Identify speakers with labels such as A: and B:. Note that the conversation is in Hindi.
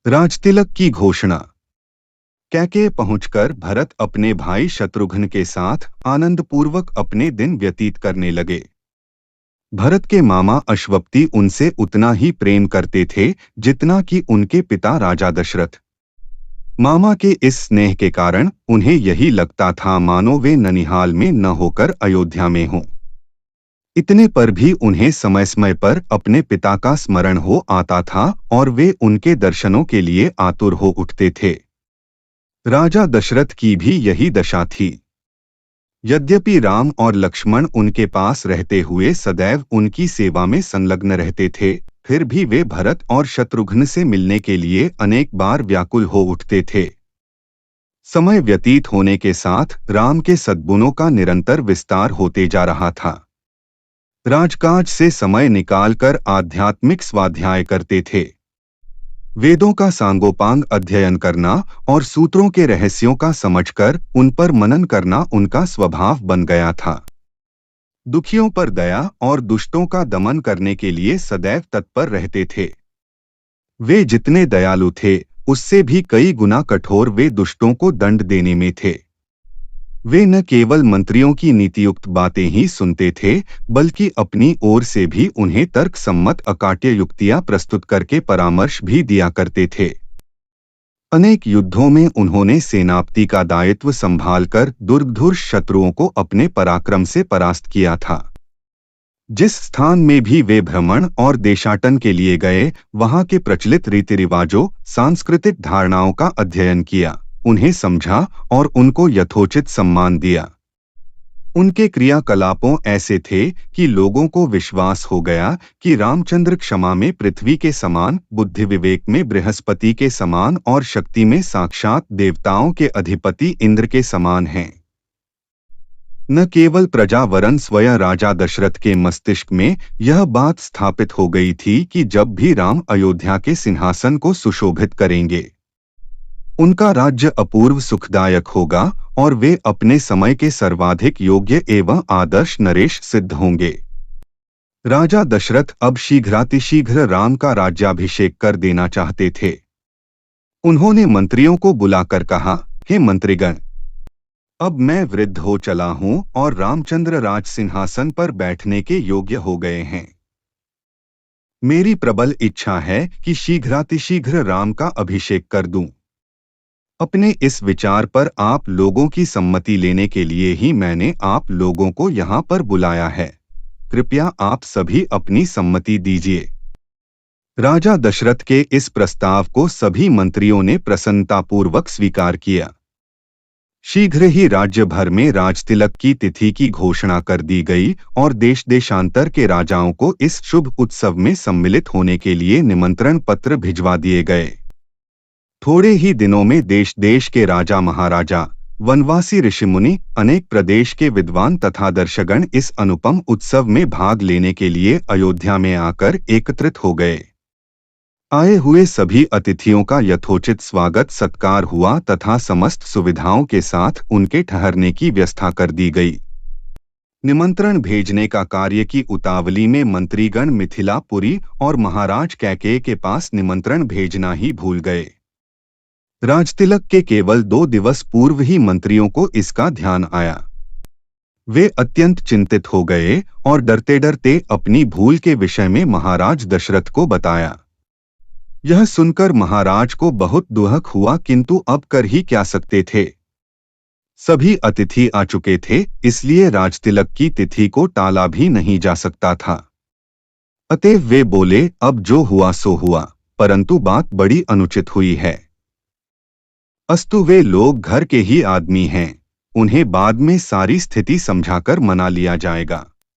A: राजतिलक की घोषणा। कैकेय पहुंचकर भरत अपने भाई शत्रुघ्न के साथ आनंदपूर्वक अपने दिन व्यतीत करने लगे। भरत के मामा अश्वपति उनसे उतना ही प्रेम करते थे जितना कि उनके पिता राजा दशरथ। मामा के इस स्नेह के कारण उन्हें यही लगता था मानो वे ननिहाल में न होकर अयोध्या में हों। इतने पर भी उन्हें समय समय पर अपने पिता का स्मरण हो आता था और वे उनके दर्शनों के लिए आतुर हो उठते थे। राजा दशरथ की भी यही दशा थी। यद्यपि राम और लक्ष्मण उनके पास रहते हुए सदैव उनकी सेवा में संलग्न रहते थे, फिर भी वे भरत और शत्रुघ्न से मिलने के लिए अनेक बार व्याकुल हो उठते थे। समय व्यतीत होने के साथ राम के सद्गुणों का निरंतर विस्तार होते जा रहा था। राजकाज से समय निकालकर आध्यात्मिक स्वाध्याय करते थे। वेदों का सांगोपांग अध्ययन करना और सूत्रों के रहस्यों का समझकर उन पर मनन करना उनका स्वभाव बन गया था। दुखियों पर दया और दुष्टों का दमन करने के लिए सदैव तत्पर रहते थे। वे जितने दयालु थे उससे भी कई गुना कठोर वे दुष्टों को दंड देने में थे। वे न केवल मंत्रियों की नीतियुक्त बातें ही सुनते थे बल्कि अपनी ओर से भी उन्हें तर्क सम्मत अकाट्य युक्तियां प्रस्तुत करके परामर्श भी दिया करते थे। अनेक युद्धों में उन्होंने सेनापति का दायित्व संभालकर दुर्धर्ष शत्रुओं को अपने पराक्रम से परास्त किया था। जिस स्थान में भी वे भ्रमण और देशाटन के लिए गए वहां के प्रचलित रीति रिवाजों, सांस्कृतिक धारणाओं का अध्ययन किया, उन्हें समझा और उनको यथोचित सम्मान दिया। उनके क्रियाकलापों ऐसे थे कि लोगों को विश्वास हो गया कि रामचंद्र क्षमा में पृथ्वी के समान, बुद्धि विवेक में बृहस्पति के समान और शक्ति में साक्षात देवताओं के अधिपति इंद्र के समान हैं। न केवल प्रजा वरन स्वयं राजा दशरथ के मस्तिष्क में यह बात स्थापित हो गई थी कि जब भी राम अयोध्या के सिंहासन को सुशोभित करेंगे उनका राज्य अपूर्व सुखदायक होगा और वे अपने समय के सर्वाधिक योग्य एवं आदर्श नरेश सिद्ध होंगे। राजा दशरथ अब शीघ्रातिशीघ्र राम का राज्याभिषेक कर देना चाहते थे। उन्होंने मंत्रियों को बुलाकर कहा, हे मंत्रीगण, अब मैं वृद्ध हो चला हूं और रामचंद्र राज सिंहासन पर बैठने के योग्य हो गए हैं। मेरी प्रबल इच्छा है कि शीघ्रातिशीघ्र राम का अभिषेक कर दूं। अपने इस विचार पर आप लोगों की सम्मति लेने के लिए ही मैंने आप लोगों को यहाँ पर बुलाया है। कृपया आप सभी अपनी सम्मति दीजिए। राजा दशरथ के इस प्रस्ताव को सभी मंत्रियों ने प्रसन्नतापूर्वक स्वीकार किया। शीघ्र ही राज्य भर में राजतिलक की तिथि की घोषणा कर दी गई और देश देशांतर के राजाओं को इस शुभ उत्सव में सम्मिलित होने के लिए निमंत्रण पत्र भिजवा दिए गए। थोड़े ही दिनों में देश देश के राजा महाराजा, वनवासी ऋषिमुनि, अनेक प्रदेश के विद्वान तथा दर्शकगण इस अनुपम उत्सव में भाग लेने के लिए अयोध्या में आकर एकत्रित हो गए। आए हुए सभी अतिथियों का यथोचित स्वागत सत्कार हुआ तथा समस्त सुविधाओं के साथ उनके ठहरने की व्यवस्था कर दी गई। निमंत्रण भेजने का कार्य की उतावली में मंत्रीगण मिथिलापुरी और महाराज कैकेय के पास निमंत्रण भेजना ही भूल गए। राजतिलक के केवल 2 दिवस पूर्व ही मंत्रियों को इसका ध्यान आया। वे अत्यंत चिंतित हो गए और डरते डरते अपनी भूल के विषय में महाराज दशरथ को बताया। यह सुनकर महाराज को बहुत दुख हुआ, किंतु अब कर ही क्या सकते थे। सभी अतिथि आ चुके थे, इसलिए राजतिलक की तिथि को टाला भी नहीं जा सकता था। अतएव वे बोले, अब जो हुआ सो हुआ, परंतु बात बड़ी अनुचित हुई है। अस्तु वे लोग घर के ही आदमी हैं, उन्हें बाद में सारी स्थिति समझाकर मना लिया जाएगा।